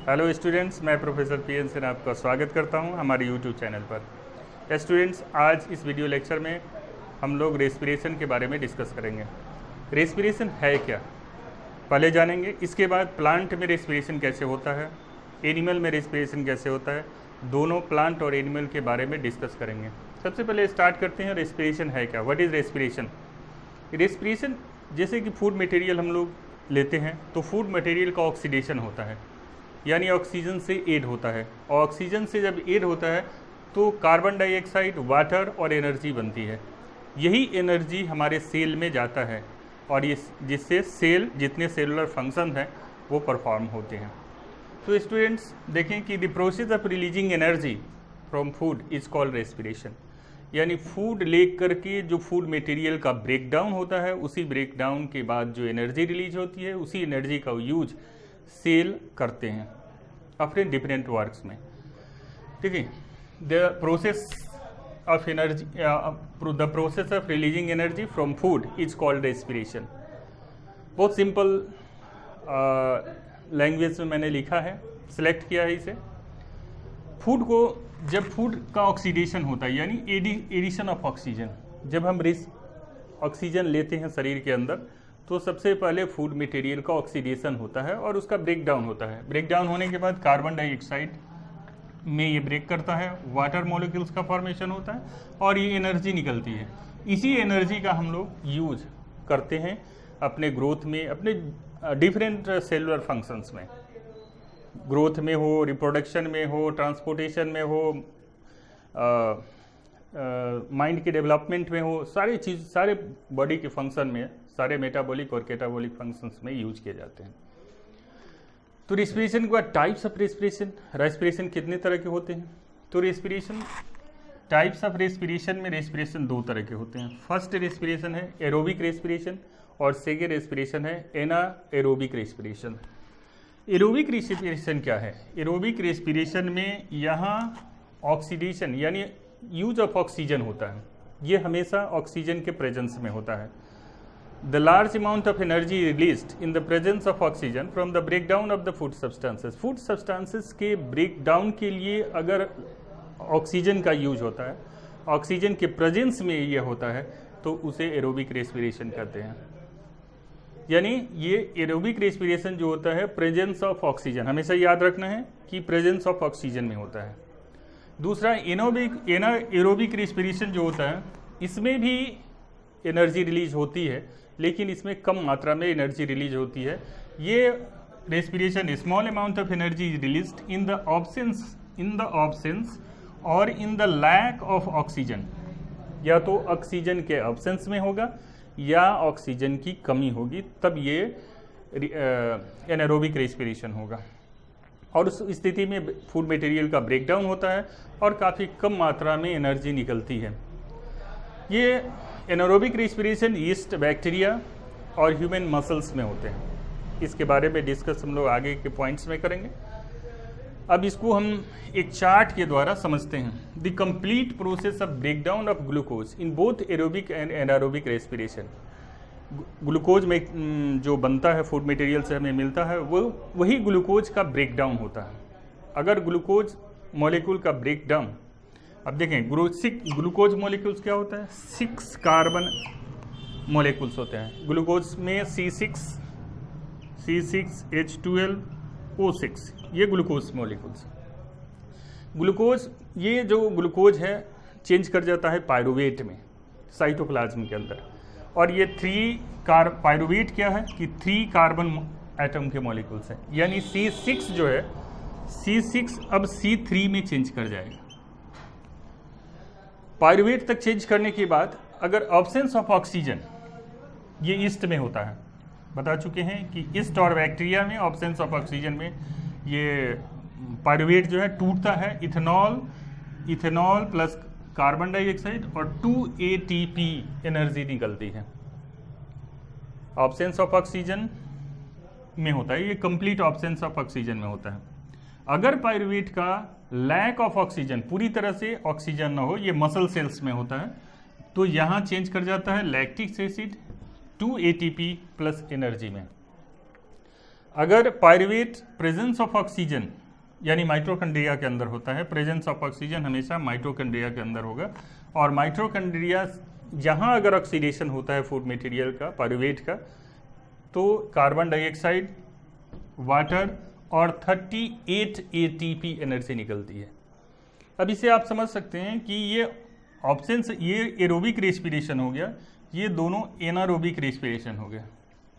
Hello students, मैं professor PN. Sinha आपका स्वागत करता हूं हमारे यूट्यूब चैनल पर। स्टूडेंट्स, आज इस वीडियो लेक्चर में हम लोग रेस्पिरेशन के बारे में डिस्कस करेंगे। रेस्पिरेशन है क्या पहले जानेंगे, इसके बाद प्लांट में रेस्पिरेशन कैसे होता है, एनिमल में रेस्पिरेशन कैसे होता है, दोनों प्लांट और एनिमल के बारे में डिस्कस करेंगे। सबसे पहले स्टार्ट करते हैं, रेस्पिरेशन है क्या, व्हाट इज़ रेस्पिरेशन। रेस्पिरेशन जैसे कि फूड मटेरियल हम लोग लेते हैं तो फूड मटेरियल का ऑक्सीडेशन होता है, यानी ऑक्सीजन से ऐड होता है। और ऑक्सीजन से जब ऐड होता है तो कार्बन डाइऑक्साइड, वाटर और एनर्जी बनती है। यही एनर्जी हमारे सेल में जाता है और ये जिससे सेल जितने सेलुलर फंक्शन हैं वो परफॉर्म होते हैं। तो स्टूडेंट्स देखें कि the process of releasing energy from food is called respiration, यानी फूड ले करके जो फूड मटेरियल का ब्रेक डाउन होता है, उसी ब्रेक डाउन के बाद जो एनर्जी रिलीज होती है, उसी एनर्जी का यूज सेल करते हैं अपने डिफरेंट वर्क्स में। ठीक है, the process of energy, the process of releasing energy from food is called respiration. बहुत सिंपल लैंग्वेज में मैंने लिखा है, सिलेक्ट किया है इसे। फूड को जब फूड का ऑक्सीडेशन होता है, यानी एडिशन ऑफ ऑक्सीजन, जब हम ऑक्सीजन लेते हैं शरीर के अंदर तो सबसे पहले फूड मटेरियल का ऑक्सीडेशन होता है और उसका ब्रेक डाउन होता है। ब्रेक डाउन होने के बाद कार्बन डाइऑक्साइड में ये ब्रेक करता है, वाटर मॉलिक्यूल्स का फॉर्मेशन होता है और ये एनर्जी निकलती है। इसी एनर्जी का हम लोग यूज करते हैं अपने ग्रोथ में, अपने डिफरेंट सेलुलर फंक्शंस में, ग्रोथ में हो, रिप्रोडक्शन में हो, ट्रांसपोर्टेशन में हो, माइंड के डेवलपमेंट में हो, सारे बॉडी के फंक्शन में, सारे मेटाबॉलिक और कैटाबॉलिक फंक्शंस में यूज किए जाते हैं। तो रेस्पिरेशन के बाद टाइप्स ऑफ रेस्पिरेशन कितने तरह के होते हैं। तो रेस्पिरेशन, टाइप्स ऑफ रेस्पिरेशन में रेस्पिरेशन दो तरह के होते हैं। फर्स्ट रेस्पिरेशन है एरोबिक रेस्पिरेशन और सेकेंड रेस्पिरेशन है एनाएरोबिक रेस्पिरेशन। एरोबिक रेस्पिरेशन क्या है। एरोबिक रेस्पिरेशन में यहाँ ऑक्सीडेशन यानी यूज ऑफ ऑक्सीजन होता है, ये हमेशा ऑक्सीजन के प्रेजेंस में होता है। The large amount of energy released in the presence of oxygen from the break down of the food substances. Food substances के ब्रेक डाउन के लिए अगर ऑक्सीजन का यूज होता है, ऑक्सीजन के प्रेजेंस में ये होता है, तो उसे एरोबिक रेस्पिरेशन कहते हैं। यानी ये एरोबिक रेस्पिरेशन जो होता है प्रेजेंस ऑफ ऑक्सीजन, हमेशा याद रखना है कि प्रेजेंस ऑफ ऑक्सीजन में होता है। दूसरा एनाएरोबिक रेस्पिरेशन जो होता है, इसमें भी एनर्जी रिलीज होती है लेकिन इसमें कम मात्रा में एनर्जी रिलीज होती है। ये respiration small amount of energy is released in the absence और in the lack of oxygen, या तो ऑक्सीजन के ऑब्सेंस में होगा या ऑक्सीजन की कमी होगी, तब ये एनाएरोबिक रेस्पिरेशन होगा। और उस स्थिति में फूड मटेरियल का ब्रेकडाउन होता है और काफ़ी कम मात्रा में एनर्जी निकलती है। ये एनाएरोबिक रेस्पिरेशन यीस्ट, बैक्टीरिया और ह्यूमन मसल्स में होते हैं। इसके बारे में डिस्कस हम लोग आगे के पॉइंट्स में करेंगे। अब इसको हम एक चार्ट के द्वारा समझते हैं। The complete process of breakdown of glucose in both aerobic and anaerobic respiration. Glucose में जो बनता है फूड मटेरियल से हमें मिलता है, वो वही ग्लूकोज का ब्रेकडाउन होता है। अगर ग्लूकोज मॉलिक्यूल का ब्रेकडाउन, अब देखें ग्लूकोज मॉलिक्यूल्स क्या होता है, 6 कार्बन मॉलिक्यूल्स होते हैं। ग्लूकोज में C6H12O6, ये ग्लूकोज मॉलिक्यूल्स। ये जो ग्लूकोज है चेंज कर जाता है पायरुवेट में, साइटोप्लाज्म के अंदर। और ये पायरुवेट क्या है कि 3 कार्बन एटम के मॉलिक्यूल्स हैं, यानी C6 जो है, C6 अब C3 में चेंज कर जाएगा। पायरुवेट तक चेंज करने के बाद अगर ऑब्सेंस ऑफ ऑक्सीजन, ये ईस्ट में होता है, बता चुके हैं कि ईस्ट और बैक्टीरिया में ऑब्सेंस ऑफ ऑक्सीजन में ये पायरुवेट जो है टूटता है, इथेनॉल प्लस कार्बन डाइऑक्साइड और 2 ATP एनर्जी निकलती है। ऑब्सेंस ऑफ ऑक्सीजन में होता है, ये कंप्लीट ऑब्सेंस ऑफ ऑक्सीजन में होता है। अगर पायरुवेट का लैक ऑफ ऑक्सीजन, पूरी तरह से ऑक्सीजन ना हो, ये मसल सेल्स में होता है, तो यहाँ चेंज कर जाता है lactic acid 2 ATP plus energy में। अगर पायरुवेट प्रेजेंस ऑफ ऑक्सीजन यानी माइटोकॉन्ड्रिया के अंदर होता है, प्रेजेंस ऑफ ऑक्सीजन हमेशा माइटोकॉन्ड्रिया के अंदर होगा, और माइटोकॉन्ड्रिया जहाँ अगर ऑक्सीडेशन होता है फूड मटेरियल का, पायरुवेट का, तो कार्बन डाइऑक्साइड, वाटर और 38 एटीपी एनर्जी निकलती है। अब इसे आप समझ सकते हैं कि ये ऑप्शंस, ये एरोबिक रेस्पिरेशन हो गया, ये दोनों एनारोबिक रेस्पिरेशन हो गया।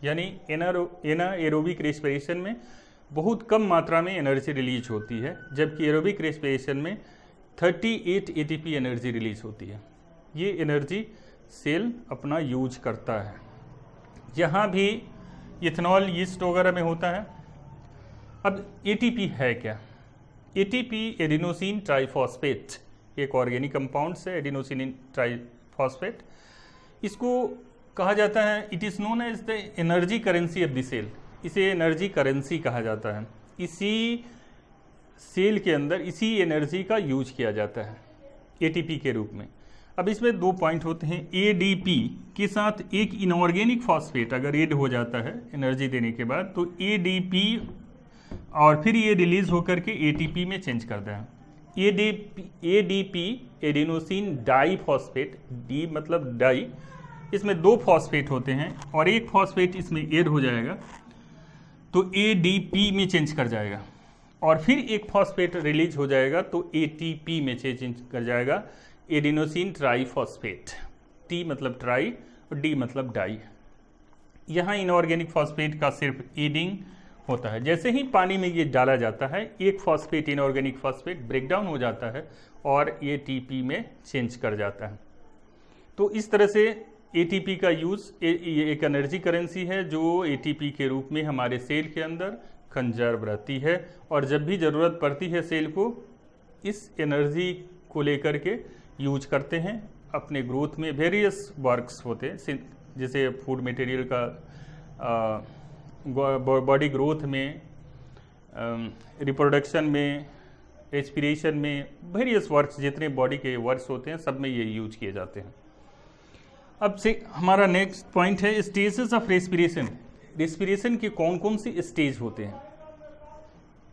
यानी एनाएरोबिक रेस्पिरेशन में बहुत कम मात्रा में एनर्जी रिलीज होती है, जबकि एरोबिक रेस्पिरेशन में 38 एटीपी एनर्जी रिलीज होती है। ये एनर्जी सेल अपना यूज करता है। यहाँ भी इथेनॉल यीस्ट वगैरह में होता है। अब एटीपी है क्या? एटीपी एडिनोसिन ट्राइफॉस्फेट एक ऑर्गेनिक कंपाउंड है, एडिनोसिन ट्राइफॉस्फेट। इसको कहा जाता है, it is known as the energy currency of the cell. इसे एनर्जी करेंसी कहा जाता है। इसी सेल के अंदर इसी एनर्जी का यूज किया जाता है एटीपी के रूप में। अब इसमें 2 पॉइंट होते हैं। एडीपी के साथ एक इनऑर्गेनिक फॉस्फेट अगर ऐड हो जाता है एनर्जी देने के बाद, तो एडीपी और फिर ये रिलीज होकर के एटीपी में चेंज करता है। एडीपी एडिनोसिन डाइफॉस्फेट, डी मतलब डाई, इसमें 2 फॉस्फेट होते हैं और एक फॉस्फेट इसमें ऐड हो जाएगा तो एडीपी में चेंज कर जाएगा, और फिर एक फॉस्फेट रिलीज हो जाएगा तो एटीपी में चेंज कर जाएगा, एडिनोसिन ट्राइफॉस्फेट। टी मतलब ट्राई और डी मतलब डाई। यहाँ इनऑर्गेनिक फॉस्फेट का सिर्फ एडिंग होता है। जैसे ही पानी में ये डाला जाता है, एक फॉस्फेट इनऑर्गेनिक फॉस्फेट ब्रेकडाउन हो जाता है और एटीपी में चेंज कर जाता है। तो इस तरह से एटीपी का यूज़ एक एनर्जी करेंसी है जो एटीपी के रूप में हमारे सेल के अंदर कंजर्व रहती है, और जब भी ज़रूरत पड़ती है सेल को इस एनर्जी को लेकर के यूज करते हैं अपने ग्रोथ में। वेरियस वर्क्स होते हैं, जैसे फूड मटेरियल का बॉडी ग्रोथ में, रिप्रोडक्शन में, रेस्पिरेशन में, वेरियस वर्क्स जितने बॉडी के वर्क्स होते हैं सब में ये यूज किए जाते हैं। अब से हमारा नेक्स्ट पॉइंट है स्टेजेस ऑफ रेस्पिरेशन। रेस्पिरेशन के कौन कौन से स्टेज होते हैं,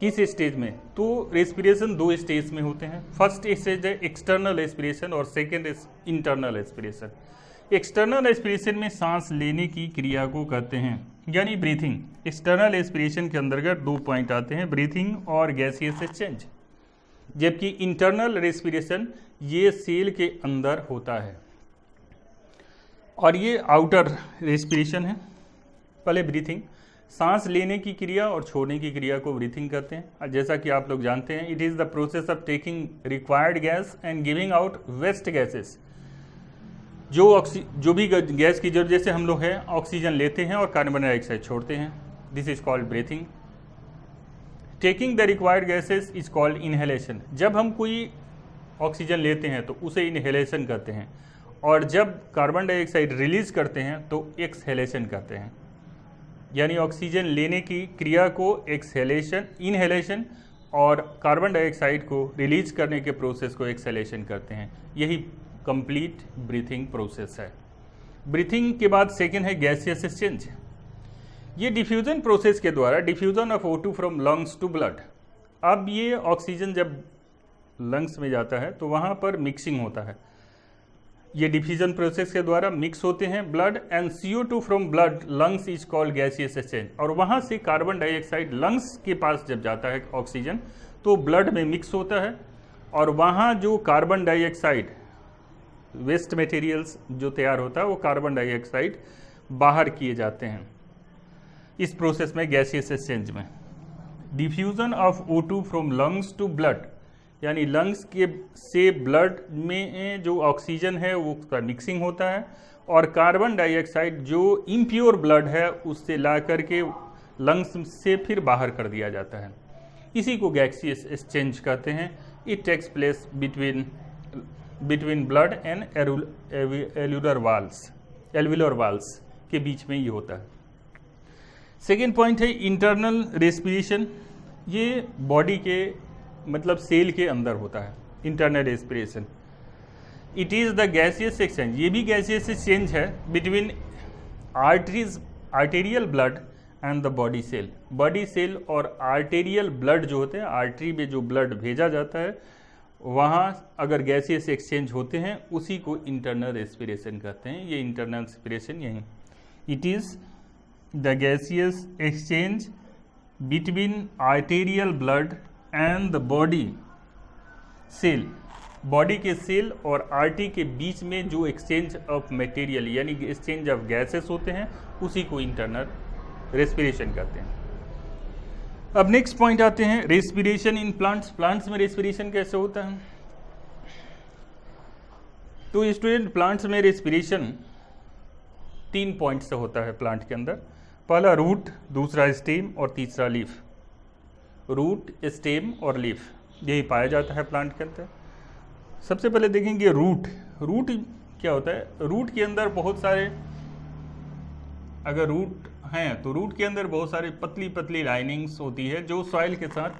किस स्टेज में? तो रेस्पिरेशन 2 स्टेज में होते हैं। फर्स्ट स्टेज है एक्सटर्नल रेस्पिरेशन और second internal respiration. External respiration में सांस लेने की क्रिया को कहते हैं, यानी ब्रीथिंग। एक्सटर्नल रेस्पिरेशन के अंतर्गत 2 पॉइंट आते हैं, ब्रीथिंग और गैसियस एक्सचेंज। जबकि इंटरनल रेस्पिरेशन ये सेल के अंदर होता है, और ये आउटर रेस्पिरेशन है। पहले ब्रीथिंग, सांस लेने की क्रिया और छोड़ने की क्रिया को ब्रीथिंग कहते हैं। जैसा कि आप लोग जानते हैं, it is the process of taking required gas and giving out waste gases. जो भी गैस की जरूरत, जैसे हम लोग हैं ऑक्सीजन लेते हैं और कार्बन डाइऑक्साइड छोड़ते हैं, this is called breathing. Taking the required gases is called inhalation. जब हम कोई ऑक्सीजन लेते हैं तो उसे इनहेलेशन कहते हैं, और जब कार्बन डाइऑक्साइड रिलीज करते हैं तो एक्सहेलेशन कहते हैं। यानी ऑक्सीजन लेने की क्रिया को एक्सहेलेशन, इनहेलेशन, और कार्बन डाइऑक्साइड को रिलीज करने के प्रोसेस को एक्सहेलेशन करते हैं। यही कंप्लीट ब्रीथिंग प्रोसेस है। ब्रीथिंग के बाद सेकेंड है गैसियस एक्सचेंज। ये डिफ्यूजन प्रोसेस के द्वारा, diffusion of O2 from lungs to blood. अब ये ऑक्सीजन जब लंग्स में जाता है तो वहाँ पर मिक्सिंग होता है। ये डिफ्यूजन प्रोसेस के द्वारा मिक्स होते हैं blood and CO2 from blood lungs is called gaseous exchange. और वहाँ से कार्बन डाइऑक्साइड लंग्स के पास जब जाता है ऑक्सीजन तो ब्लड में मिक्स होता है, और वहाँ जो कार्बन डाइऑक्साइड वेस्ट मटेरियल्स जो तैयार होता है वो कार्बन डाइऑक्साइड बाहर किए जाते हैं इस प्रोसेस में, गैसियस एक्सचेंज में। Diffusion of O2 from lungs to blood, यानी लंग्स के से ब्लड में जो ऑक्सीजन है वो उसका मिक्सिंग होता है, और कार्बन डाइऑक्साइड जो इम्प्योर ब्लड है उससे ला करके लंग्स से फिर बाहर कर दिया जाता है। इसी को गैसियस एक्सचेंज कहते हैं। It takes place between blood and alveolar walls के बीच में ये होता है। सेकेंड पॉइंट है इंटरनल रेस्पिरेशन। ये बॉडी के मतलब सेल के अंदर होता है, internal respiration. It is the gaseous exchange, ये भी गैसियस एक्सचेंज है between arteries, arterial blood and the body cell. Body cell और आर्टेरियल ब्लड जो होते हैं, आर्टरी में जो ब्लड भेजा जाता है, वहाँ अगर गैसियस एक्सचेंज होते हैं उसी को इंटरनल रेस्पिरेशन कहते हैं। ये इंटरनल रेस्पिरेशन यही, it is the gaseous exchange between arterial blood and the body cell. Body के सेल और आर्टरी के बीच में जो एक्सचेंज ऑफ मटेरियल यानी एक्सचेंज ऑफ गैसेस होते हैं उसी को इंटरनल रेस्पिरेशन कहते हैं। अब नेक्स्ट पॉइंट आते हैं, रेस्पिरेशन इन प्लांट्स। प्लांट्स में रेस्पिरेशन कैसे होता है? तो स्टूडेंट, प्लांट्स में रेस्पिरेशन 3 पॉइंट से होता है प्लांट के अंदर। पहला रूट, दूसरा स्टेम और तीसरा लीफ। रूट, स्टेम और लीफ यही पाया जाता है प्लांट के अंदर। सबसे पहले देखेंगे रूट। रूट क्या होता है? रूट के अंदर बहुत सारे, अगर रूट हैं तो रूट के अंदर बहुत सारी पतली पतली लाइनिंग्स होती है जो सॉइल के साथ,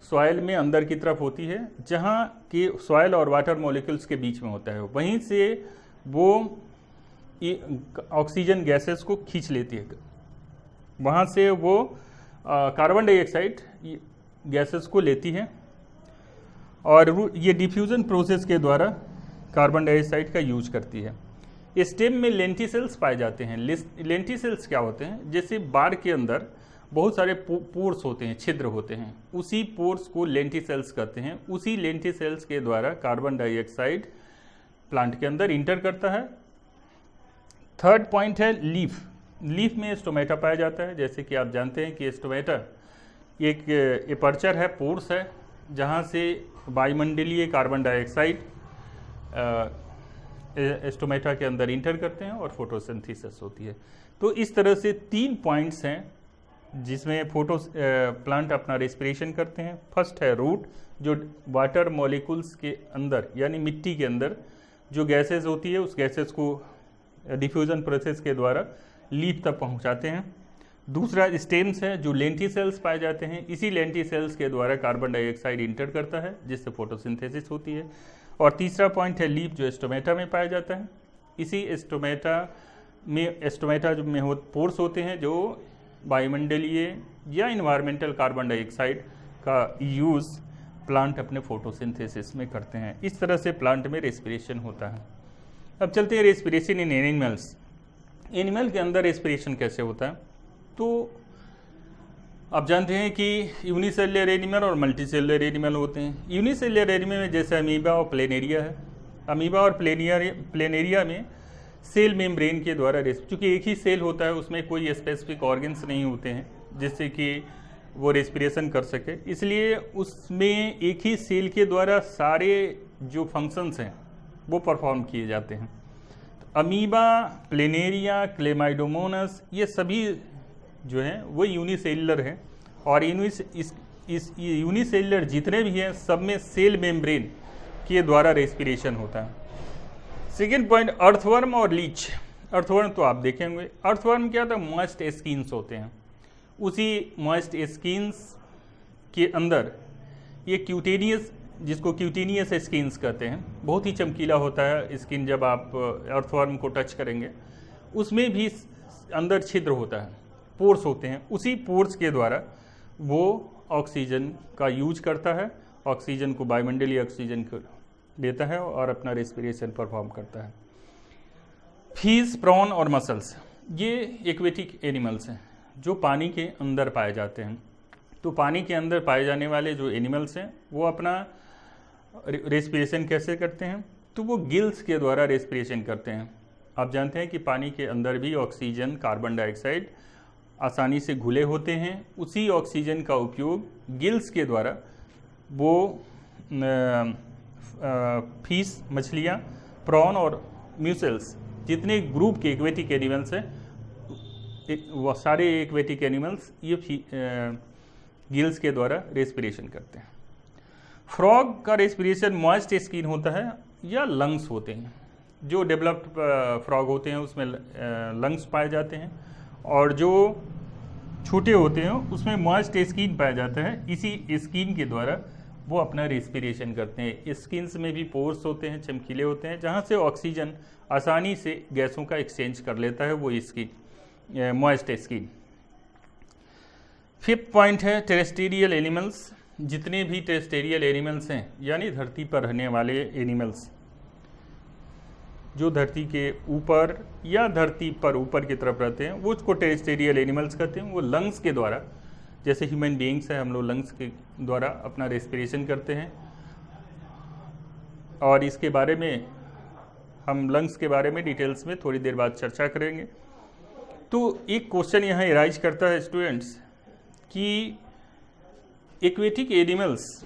सॉइल में अंदर की तरफ होती है, जहाँ कि सॉइल और वाटर मॉलिक्यूल्स के बीच में होता है। वहीं से वो ऑक्सीजन गैसेस को खींच लेती है, वहाँ से वो कार्बन डाइऑक्साइड गैसेस को लेती है और ये डिफ्यूजन प्रोसेस के द्वारा कार्बन डाइऑक्साइड का यूज करती है। स्टेम में लेंटिसेल्स पाए जाते हैं। लेंटिसेल्स क्या होते हैं? जैसे बार के अंदर बहुत सारे पोर्स होते हैं, छिद्र होते हैं, उसी पोर्स को लेंटिसेल्स कहते हैं। उसी लेंटिसेल्स के द्वारा कार्बन डाइऑक्साइड प्लांट के अंदर इंटर करता है। थर्ड पॉइंट है लीफ। लीफ में स्टोमेटा पाया जाता है। जैसे कि आप जानते हैं कि स्टोमेटा एक एपर्चर है, पोर्स है, जहाँ से वायुमंडलीय कार्बन डाइऑक्साइड स्टोमेटा के अंदर इंटर करते हैं और फोटोसिंथेसिस होती है। तो इस तरह से 3 पॉइंट्स हैं जिसमें प्लांट अपना रेस्पिरेशन करते हैं। फर्स्ट है रूट, जो वाटर मॉलिक्यूल्स के अंदर यानी मिट्टी के अंदर जो गैसेस होती है उस गैसेस को डिफ्यूजन प्रोसेस के द्वारा लीफ तक पहुंचाते हैं। दूसरा स्टेम्स है, जो लेंटिसेल्स पाए जाते हैं। इसी लेंटिसेल्स के द्वारा कार्बन डाइऑक्साइड इंटर करता है जिससे फोटोसिंथेसिस होती है। और तीसरा पॉइंट है लीफ, जो स्टोमेटा में पाया जाता है। इसी स्टोमेटा में हो पोर्स होते हैं जो वायुमंडलीय या इन्वायरमेंटल कार्बन डाइऑक्साइड का यूज़ प्लांट अपने फोटोसिंथेसिस में करते हैं। इस तरह से प्लांट में रेस्पिरेशन होता है। अब चलते हैं रेस्पिरेशन इन एनिमल्स। एनिमल के अंदर रेस्पिरेशन कैसे होता है? तो आप जानते हैं कि यूनिसेलुलर एनिमल और मल्टीसेलुलर एनिमल होते हैं। यूनिसेलुलर एनिमल में जैसे अमीबा और प्लेनेरिया है। अमीबा और प्लेनेरिया में सेल मेम्ब्रेन के द्वारा चूँकि एक ही सेल होता है, उसमें कोई स्पेसिफिक ऑर्गन्स नहीं होते हैं जिससे कि वो रेस्पिरेशन कर सके, इसलिए उसमें एक ही सेल के द्वारा सारे जो फंक्शंस हैं वो परफॉर्म किए जाते हैं। अमीबा, प्लेनेरिया, क्लेमाइडोमोनस, ये सभी जो हैं वो यूनिसेलुलर हैं। और इस यूनिसेलुलर जितने भी हैं सब में सेल मेम्ब्रेन के द्वारा रेस्पिरेशन होता है। सेकेंड पॉइंट, अर्थवर्म और लीच। अर्थवर्म तो आप देखेंगे। अर्थवर्म क्या होता है? मॉइस्ट स्किन्स होते हैं। उसी मॉइस्ट स्किन्स के अंदर ये क्यूटेनियस, जिसको क्यूटेनियस स्किन्स कहते हैं, बहुत ही चमकीला होता है स्किन। जब आप अर्थवर्म को टच करेंगे उसमें भी अंदर छिद्र होता है, पोर्स होते हैं। उसी पोर्स के द्वारा वो ऑक्सीजन का यूज करता है, ऑक्सीजन को, वायुमंडलीय ऑक्सीजन को लेता है और अपना रेस्पिरेशन परफॉर्म करता है। फिश, प्रॉन और मसल्स, ये एक्वेटिक एनिमल्स हैं जो पानी के अंदर पाए जाते हैं। तो पानी के अंदर पाए जाने वाले जो एनिमल्स हैं वो अपना रेस्पिरेशन कैसे करते हैं? तो वो गिल्स के द्वारा रेस्पिरेशन करते हैं। आप जानते हैं कि पानी के अंदर भी ऑक्सीजन, कार्बन डाइऑक्साइड आसानी से घुले होते हैं। उसी ऑक्सीजन का उपयोग गिल्स के द्वारा वो फिश, मछलियाँ, प्रॉन और म्यूसल्स, जितने ग्रुप के एक्वेटिक एनिमल्स हैं वो सारे एक्वेटिक एनिमल्स ये गिल्स के द्वारा रेस्पिरेशन करते हैं। फ्रॉग का रेस्पिरेशन मॉइस्ट स्किन होता है या लंग्स होते हैं। जो डेवलप्ड फ्रॉग होते हैं उसमें लंग्स पाए जाते हैं और जो छोटे होते हैं उसमें मॉइस्ट स्किन पाया जाता है। इसी स्किन के द्वारा वो अपना रेस्पिरेशन करते हैं। स्किन्स में भी पोर्स होते हैं, चमकीले होते हैं, जहाँ से ऑक्सीजन आसानी से गैसों का एक्सचेंज कर लेता है वो skin, moist skin. Fifth point है टेरेस्ट्रियल एनिमल्स। जितने भी टेरेस्ट्रियल एनिमल्स हैं यानी धरती पर रहने वाले एनिमल्स जो धरती के ऊपर या धरती पर ऊपर की तरफ रहते हैं वो उसको टेरेस्ट्रियल एनिमल्स कहते हैं। वो लंग्स के द्वारा, जैसे ह्यूमन बीइंग्स है, हम लोग लंग्स के द्वारा अपना रेस्पिरेशन करते हैं। और इसके बारे में हम लंग्स के बारे में डिटेल्स में थोड़ी देर बाद चर्चा करेंगे। तो एक क्वेश्चन यहाँ एराइज करता है स्टूडेंट्स कि एक्वेटिक एनिमल्स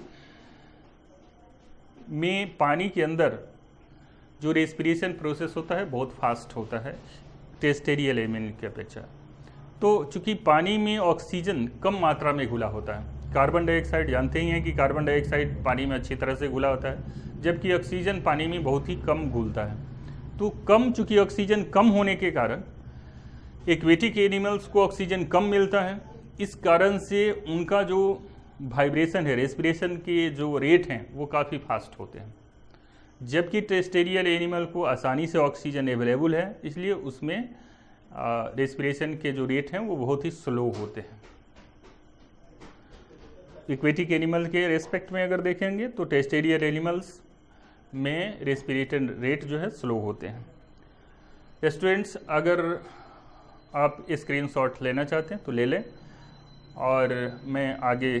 में पानी के अंदर जो रेस्पिरेशन प्रोसेस होता है बहुत फास्ट होता है टेरेस्ट्रियल एनिमल की अपेक्षा। तो चूंकि पानी में ऑक्सीजन कम मात्रा में घुला होता है, कार्बन डाइऑक्साइड जानते ही हैं कि कार्बन डाइऑक्साइड पानी में अच्छी तरह से घुला होता है, जबकि ऑक्सीजन पानी में बहुत ही कम घुलता है। तो चूंकि ऑक्सीजन कम होने के कारण एक्वेटिक एनिमल्स को ऑक्सीजन कम मिलता है। इस कारण से उनका जो वाइब्रेशन है, रेस्पिरेशन के जो रेट हैं वो काफ़ी फास्ट होते हैं, जबकि टेरेस्ट्रियल एनिमल को आसानी से ऑक्सीजन अवेलेबल है, इसलिए उसमें रेस्पिरेशन के जो रेट हैं वो बहुत ही स्लो होते हैं। एक्वेटिक एनिमल के रेस्पेक्ट में अगर देखेंगे तो टेरेस्ट्रियल एनिमल्स में रेस्पिरेशन रेट जो है स्लो होते हैं। स्टूडेंट्स, अगर आप स्क्रीनशॉट लेना चाहते हैं तो ले लें और मैं आगे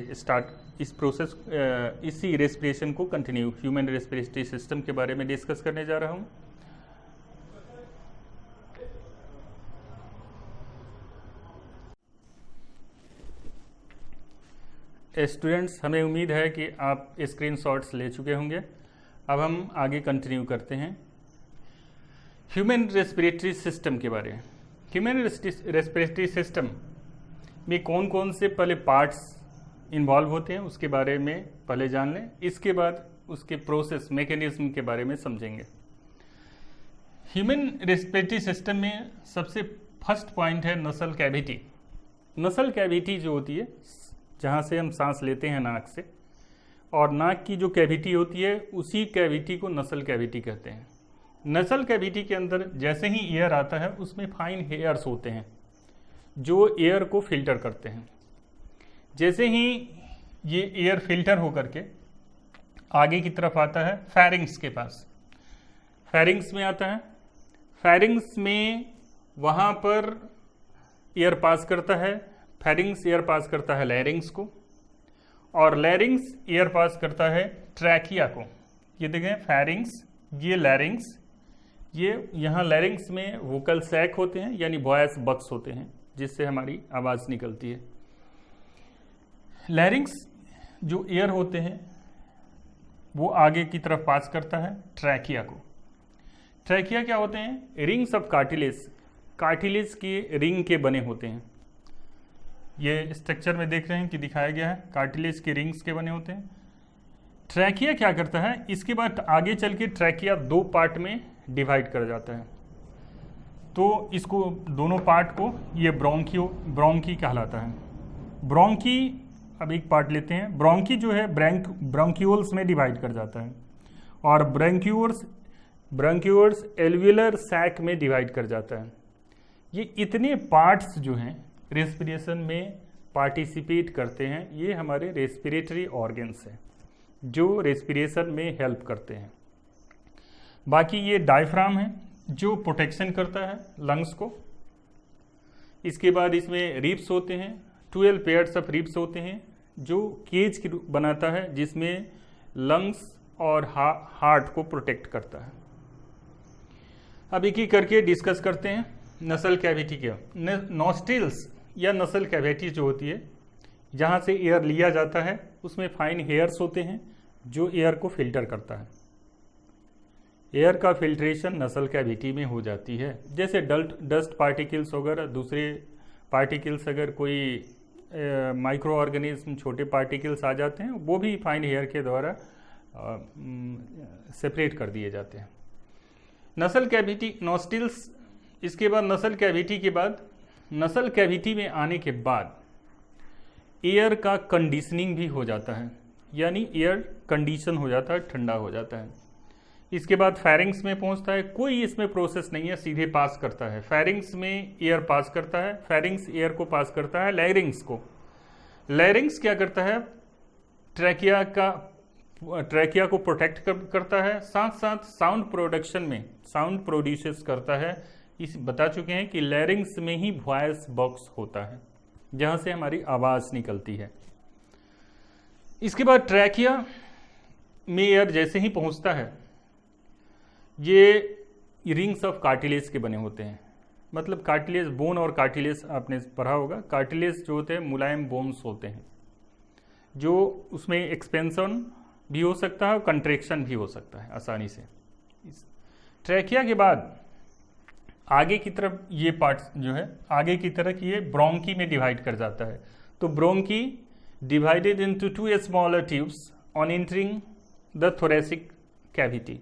इस प्रोसेस इसी रेस्पिरेशन को कंटिन्यू ह्यूमन रेस्पिरेटरी सिस्टम के बारे में डिस्कस करने जा रहा हूँ। स्टूडेंट्स, हमें उम्मीद है कि आप स्क्रीनशॉट्स ले चुके होंगे। अब हम आगे कंटिन्यू करते हैं ह्यूमन रेस्पिरेटरी सिस्टम के बारे में। ह्यूमन रेस्पिरेटरी सिस्टम में कौन कौन से पहले पार्ट्स इन्वॉल्व होते हैं उसके बारे में पहले जान लें, इसके बाद उसके प्रोसेस मैकेनिज्म के बारे में समझेंगे। ह्यूमन रेस्पिरेटरी सिस्टम में सबसे फर्स्ट पॉइंट है नसल कैविटी। नसल कैविटी जो होती है जहाँ से हम सांस लेते हैं नाक से, और नाक की जो कैविटी होती है उसी कैविटी को नसल कैविटी कहते हैं। नसल कैविटी के अंदर जैसे ही एयर आता है उसमें फाइन हेयर्स होते हैं जो एयर को फिल्टर करते हैं। जैसे ही ये एयर फिल्टर होकर के आगे की तरफ आता है फेरिंग्स के पास, फेरिंग्स में आता है, फेरिंग्स में वहाँ पर एयर पास करता है, फेरिंग्स एयर पास करता है लैरिंग्स को, और लैरिंग्स एयर पास करता है ट्रैकिया को। ये देखें फेरिंग्स, ये लैरिंग्स, ये यहाँ लैरिंग्स में वोकल सैक होते हैं यानी वॉयस बक्स होते हैं जिससे हमारी आवाज़ निकलती है। लैरिंग्स जो एयर होते हैं वो आगे की तरफ पास करता है ट्रैकिया को। ट्रैकिया क्या होते हैं? रिंग्स ऑफ कार्टिलेज, कार्टिलेज के रिंग के बने होते हैं। ये स्ट्रक्चर में देख रहे हैं कि दिखाया गया है, कार्टिलेज के रिंग्स के बने होते हैं। ट्रैकिया क्या करता है, इसके बाद आगे चल के ट्रैकिया दो पार्ट में डिवाइड कर जाता है। तो इसको दोनों पार्ट को ये ब्रोंकी कहलाता है। ब्रोंकी, अब एक पार्ट लेते हैं। ब्रोंकी जो है ब्रोंक्यूल्स में डिवाइड कर जाता है, और ब्रोंक्यूल्स एल्वियुलर सैक में डिवाइड कर जाता है। ये इतने पार्ट्स जो हैं रेस्पिरेशन में पार्टिसिपेट करते हैं, ये हमारे रेस्पिरेटरी ऑर्गन्स हैं जो रेस्पिरेशन में हेल्प करते हैं। बाकी ये डायफ्राम है जो प्रोटेक्शन करता है लंग्स को। इसके बाद इसमें रिब्स होते हैं, 12 पेयर्स ऑफ रिब्स होते हैं जो केज की बनाता है जिसमें लंग्स और हार्ट को प्रोटेक्ट करता है। अब एक एक करके डिस्कस करते हैं नसल कैविटी के। नॉस्ट्रिल्स या नसल कैविटी जो होती है जहाँ से एयर लिया जाता है उसमें फाइन हेयर्स होते हैं जो एयर को फिल्टर करता है। एयर का फिल्ट्रेशन नसल कैविटी में हो जाती है। जैसे डस्ट पार्टिकल्स वगैरह दूसरे पार्टिकल्स, अगर कोई माइक्रो ऑर्गेनिज्म छोटे पार्टिकल्स आ जाते हैं वो भी फाइन हेयर के द्वारा सेपरेट कर दिए जाते हैं। नसल कैविटी, नॉस्ट्रिल्स, इसके बाद नसल कैविटी के बाद, नसल कैविटी में आने के बाद एयर का कंडीशनिंग भी हो जाता है, यानी एयर कंडीशन हो जाता है, ठंडा हो जाता है। इसके बाद फेरिंग्स में पहुंचता है। कोई इसमें प्रोसेस नहीं है, सीधे पास करता है। फेरिंग्स में एयर पास करता है, फेरिंग्स एयर को पास करता है लैरिंग्स को, लैरिंग्स क्या करता है, ट्रैकिया को प्रोटेक्ट करता है, साथ साथ साउंड प्रोडक्शन में साउंड प्रोड्यूस करता है। इस बता चुके हैं कि लैरिंग्स में ही वॉइस बॉक्स होता है जहां से हमारी आवाज निकलती है। इसके बाद ट्रैकिया में एयर जैसे ही पहुंचता है, ये रिंग्स ऑफ कार्टिलेज के बने होते हैं। मतलब कार्टिलेज, बोन और कार्टिलेज आपने पढ़ा होगा। कार्टिलेज जो होते हैं मुलायम बोन्स होते हैं, जो उसमें एक्सपेंशन भी हो सकता है और कंट्रेक्शन भी हो सकता है आसानी से। ट्रैकिया के बाद आगे की तरफ ये पार्ट जो है, आगे की तरफ ये ब्रोंकी में डिवाइड कर जाता है। तो bronchi divided into 2 smaller tubes on entering the thoracic cavity.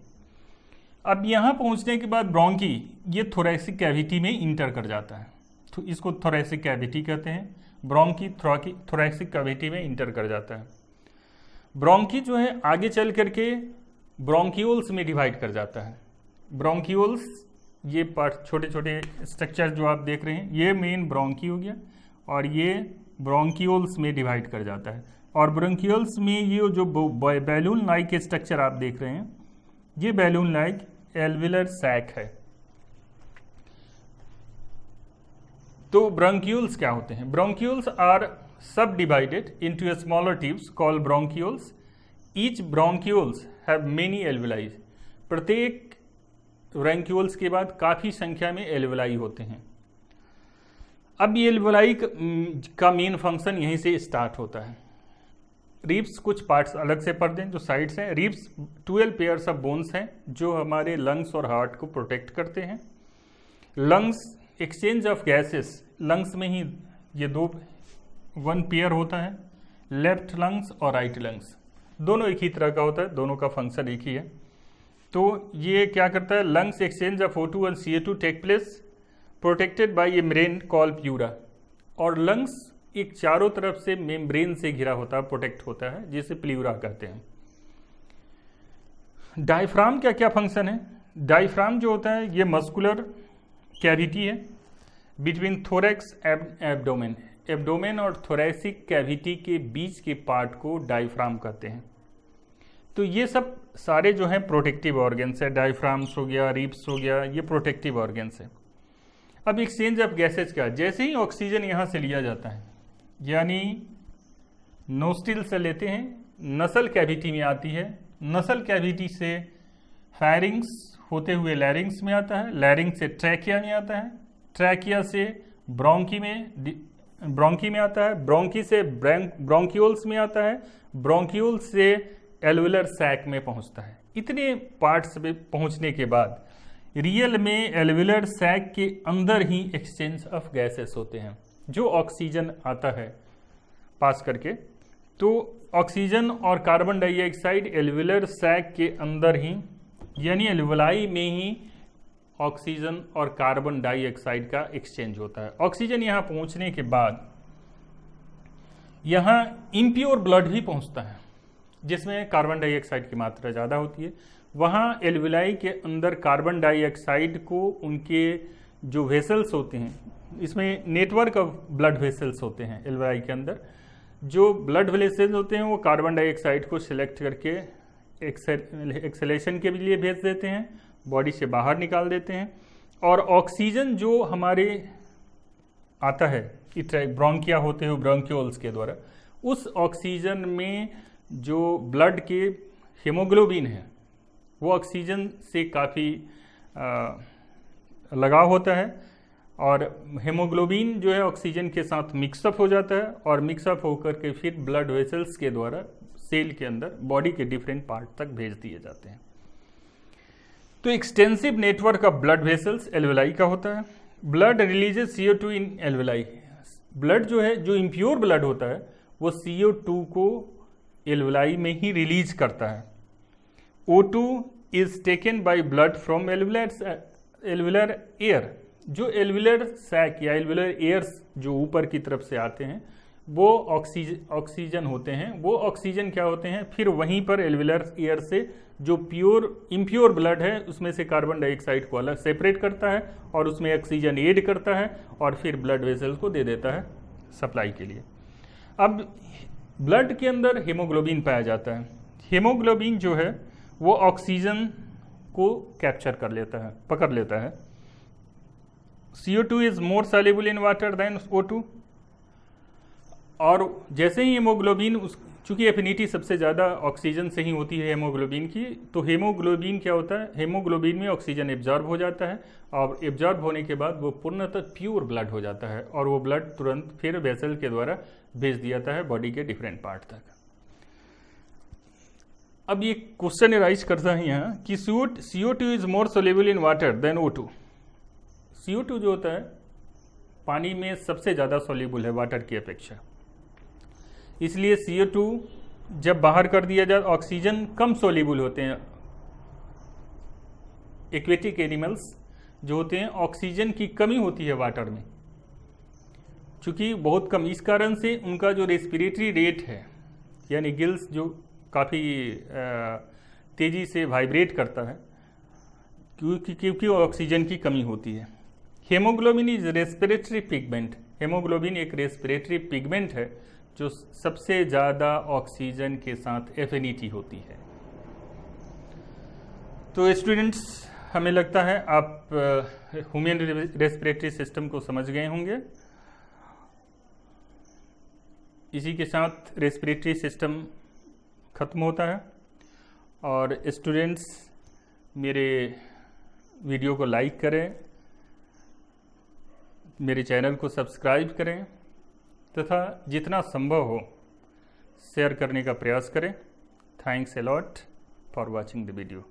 अब यहाँ पहुँचने के बाद ब्रोंकी ये थोरेसिक कैविटी में इंटर कर जाता है, तो इसको थोरेसिक कैविटी कहते हैं। ब्रोंकी थोरेसिक कैविटी में इंटर कर जाता है। ब्रोंकी जो है आगे चल करके ब्रोंकियोल्स में डिवाइड कर जाता है। ब्रोंकियोल्स ये पार्ट, छोटे छोटे स्ट्रक्चर जो आप देख रहे हैं, ये मेन ब्रोंकी हो गया और ये ब्रोंकियोल्स में डिवाइड कर जाता है। और ब्रोंकियोल्स में ये जो बैलून लाइक स्ट्रक्चर आप देख रहे हैं, ये बैलून लाइक एल्विलर सैक है। तो ब्रोंकियोल्स क्या होते हैं? ब्रोंकियोल्स आर सब divided into smaller tubes called bronchioles. Each bronchioles have many alveoli. प्रत्येक ब्रोंकियोल्स के बाद काफी संख्या में एल्विलाई होते हैं। अब ये एल्विलाई का मेन फंक्शन यहीं से स्टार्ट होता है। रिब्स कुछ पार्ट्स अलग से पढ़ दें जो साइड्स हैं। रिब्स 12 पेयर्स ऑफ बोन्स हैं जो हमारे लंग्स और हार्ट को प्रोटेक्ट करते हैं। Lungs exchange of gases, lungs में ही ये 1 पेयर होता है, लेफ्ट लंग्स और राइट लंग्स, दोनों एक ही तरह का होता है, दोनों का फंक्शन एक ही है। तो ये क्या करता है, लंग्स एक्सचेंज ऑफ O2 और CO2 take place protected by a membrane called pleura. और लंग्स एक चारों तरफ से मेम्ब्रेन से घिरा होता है, प्रोटेक्ट होता है, जिसे प्ल्यूरा कहते हैं। डायफ्राम का क्या फंक्शन है? डायफ्राम जो होता है ये मस्कुलर कैविटी है बिटवीन थोरैक्स एब्डोमेन। एब्डोमेन और थोरैसिक कैविटी के बीच के पार्ट को डायफ्राम कहते हैं। तो ये सब सारे जो हैं प्रोटेक्टिव ऑर्गन्स है। डायफ्राम्स हो गया, रिब्स हो गया, ये प्रोटेक्टिव ऑर्गन्स है। अब एक्सचेंज ऑफ गैसेज का, जैसे ही ऑक्सीजन यहाँ से लिया जाता है, यानी नोस्टिल से लेते हैं, नसल कैविटी में आती है, नसल कैविटी से फायरिंग्स होते हुए लैरिंग्स में आता है, लैरिंग्स से ट्रैकिया में आता है, ट्रैकिया से ब्रोंकी में आता है, ब्रोंकी से ब्रोंकियोल्स में आता है, ब्रोंकियोल्स से एल्विलर सैक में पहुंचता है। इतने पार्ट्स में पहुंचने के बाद रियल में एल्विलर सैक के अंदर ही एक्सचेंज ऑफ गैसेस होते हैं। जो ऑक्सीजन आता है पास करके, तो ऑक्सीजन और कार्बन डाइऑक्साइड एल्विलर सैक के अंदर ही, यानी एल्विलाई में ही ऑक्सीजन और कार्बन डाइऑक्साइड का एक्सचेंज होता है। ऑक्सीजन यहाँ पहुँचने के बाद यहाँ इम्प्योर ब्लड भी पहुँचता है जिसमें कार्बन डाइऑक्साइड की मात्रा ज़्यादा होती है। वहाँ एल्विलाई के अंदर कार्बन डाइऑक्साइड को उनके जो वेसल्स होते हैं, इसमें नेटवर्क ऑफ ब्लड वेसल्स होते हैं एल्विलाई के अंदर, जो ब्लड वेसल्स होते हैं वो कार्बन डाइऑक्साइड को सिलेक्ट करके एक्सेलेशन के लिए भेज देते हैं, बॉडी से बाहर निकाल देते हैं। और ऑक्सीजन जो हमारे आता है ब्रोंकिया होते हुए ब्रोंकियोल्स के द्वारा, उस ऑक्सीजन में जो ब्लड के हीमोग्लोबिन है वो ऑक्सीजन से काफ़ी लगाव होता है और हीमोग्लोबिन जो है ऑक्सीजन के साथ मिक्सअप हो जाता है और मिक्सअप होकर के फिर ब्लड वेसल्स के द्वारा सेल के अंदर बॉडी के डिफरेंट पार्ट तक भेज दिए जाते हैं। तो extensive network of blood vessels alveoli का होता है। ब्लड रिलीजेस CO2 इन एल्विलाई। ब्लड जो है, जो इम्प्योर ब्लड होता है, वो CO2 को एल्विलाई में ही रिलीज करता है। O2 is taken by blood from alveolar air. जो एल्विलर सैक या एल्विलर एयर्स जो ऊपर की तरफ से आते हैं वो ऑक्सीजन होते हैं। वो ऑक्सीजन क्या होते हैं, फिर वहीं पर एल्विलर एयर से जो इम्प्योर ब्लड है उसमें से कार्बन डाइऑक्साइड को अलग सेपरेट करता है और उसमें ऑक्सीजन ऐड करता है और फिर ब्लड वेसल्स को दे देता है सप्लाई के लिए। अब ब्लड के अंदर हीमोग्लोबिन पाया जाता है। हीमोग्लोबिन जो है वो ऑक्सीजन को कैप्चर कर लेता है, पकड़ लेता है। CO2 is more soluble in water than O2, और जैसे ही हीमोग्लोबिन चूंकि एफिनिटी सबसे ज़्यादा ऑक्सीजन से ही होती है हीमोग्लोबिन की, तो हीमोग्लोबिन क्या होता है, हीमोग्लोबिन में ऑक्सीजन एब्जॉर्ब हो जाता है, और एब्जॉर्ब होने के बाद वो पूर्णतः प्योर ब्लड हो जाता है, और वो ब्लड तुरंत फिर वेसल के द्वारा भेज दिया जाता है बॉडी के डिफरेंट पार्ट तक। अब ये क्वेश्चन राइज करता है यहाँ कि CO2 is more soluble in water than O2। CO2 जो होता है पानी में सबसे ज़्यादा सोल्युबल है वाटर की अपेक्षा, इसलिए CO2 जब बाहर कर दिया जाए, ऑक्सीजन कम सोल्युबल होते हैं। एक्वेटिक एनिमल्स जो होते हैं ऑक्सीजन की कमी होती है वाटर में, चूंकि बहुत कम, इस कारण से उनका जो रेस्पिरेटरी रेट है, यानी गिल्स जो काफ़ी तेज़ी से वाइब्रेट करता है, क्योंकि ऑक्सीजन की कमी होती है। Haemoglobin is respiratory pigment. Haemoglobin एक रेस्पिरेटरी पिगमेंट है जो सबसे ज़्यादा ऑक्सीजन के साथ एफिनिटी होती है। तो स्टूडेंट्स, हमें लगता है आप ह्यूमन रेस्पिरेटरी सिस्टम को समझ गए होंगे। इसी के साथ रेस्पिरेटरी सिस्टम ख़त्म होता है। और स्टूडेंट्स, मेरे वीडियो को लाइक करें, मेरे चैनल को सब्सक्राइब करें, तथा जितना संभव हो शेयर करने का प्रयास करें। Thanks a lot for watching the video.